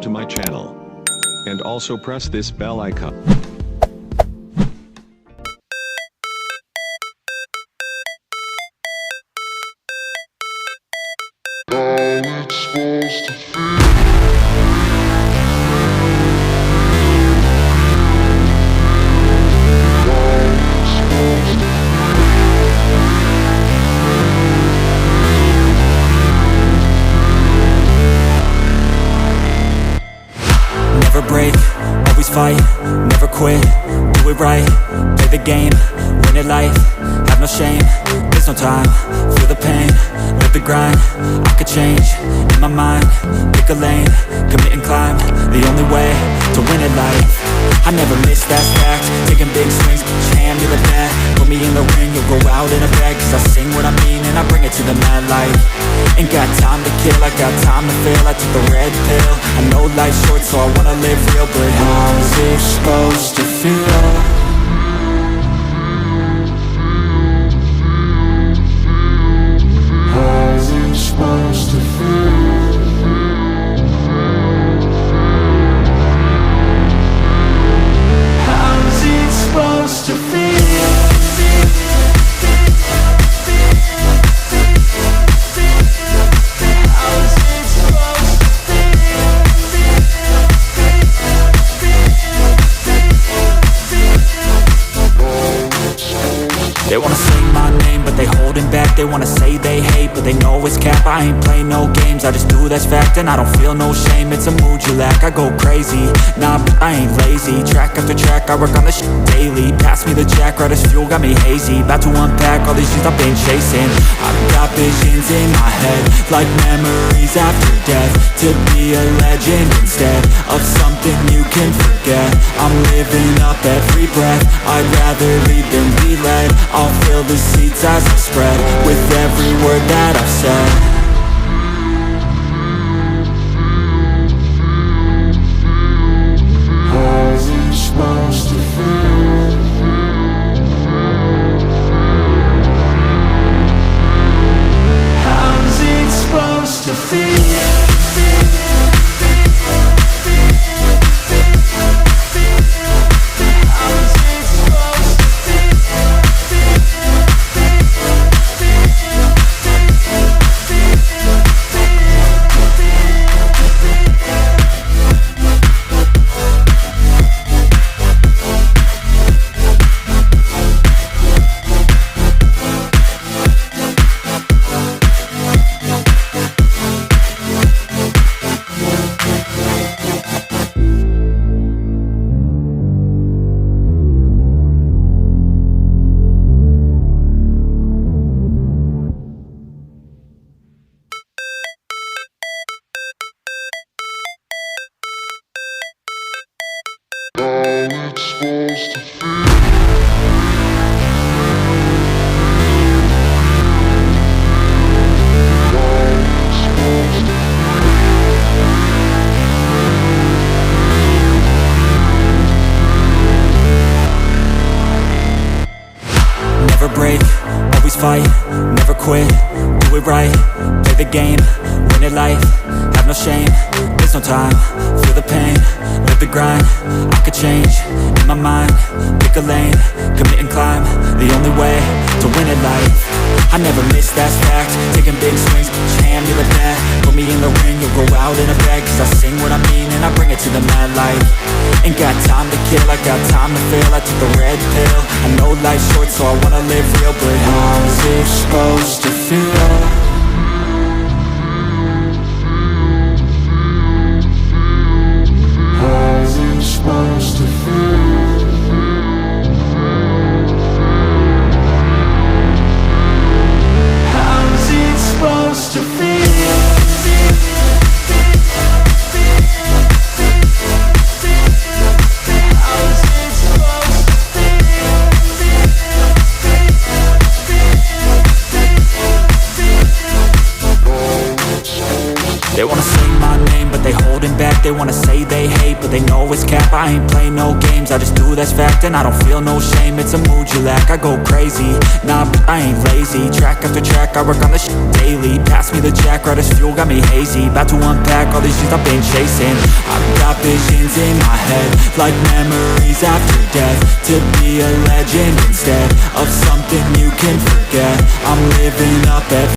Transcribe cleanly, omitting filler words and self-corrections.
to my channel. And also press this bell icon. Never break, always fight, never quit, do it right, play the game, win it life, have no shame, there's no time, feel the pain, live the grind, I could change, in my mind, pick a lane, commit and climb, the only way to win it life, I never miss, that's fact, taking big swings, put your hand to the bat, put me in the ring, you'll go out in a bag, cause I sing what I mean and I bring it to the mad light, ain't got time to kill, I got time to feel, I took the red pill, I know life's short so I wanna live real, but how's it supposed to feel? How's it supposed to feel? How's it supposed to feel? They wanna say my name, but they holding back. They wanna say they hate, but they know it's cap. I ain't play no games, I just do that's fact. And I don't feel no shame, it's a mood you lack. I go crazy, nah, but I ain't lazy. Track after track, I work on this shit daily. Pass me the jack, right as fuel, got me hazy. About to unpack all these things I've been chasing. I've got visions in my head, like memories after death. To be a legend instead of something you can forget. I'm living up every breath, I'd rather lead than be led. I'll fill the seats as I spread with every word that I've said. How's it supposed to feel? How's it supposed to feel? Never break, always fight, never quit, do it right, play the game, win it life, have no shame, there's no time, feel the pain, live the grind, I could change, in my mind, pick a lane, commit and climb, the only way to win it life, I never miss, that's fact, taking big swings, put your hand to the bat, put me in the ring, you'll go out in a bag, cause I sing what I mean and I bring it to the mad light, ain't got time to kill, I got time to feel, I took the red pill, I know life's short so I wanna live real, but how's it supposed to feel? How's it supposed to feel? How's it supposed to feel? They wanna say my name, but they holding back. They wanna say they hate, but they know it's cap, I ain't play no games, I just do that's fact, and I don't feel no shame. It's a mood you lack, I go crazy. Nah, but I ain't lazy. Track after track, I work on this shit daily. Pass me the jack, right as fuel, got me hazy. About to unpack all these things I've been chasing. I've got visions in my head, like memories after death. To be a legend instead of something you can forget. I'm living up every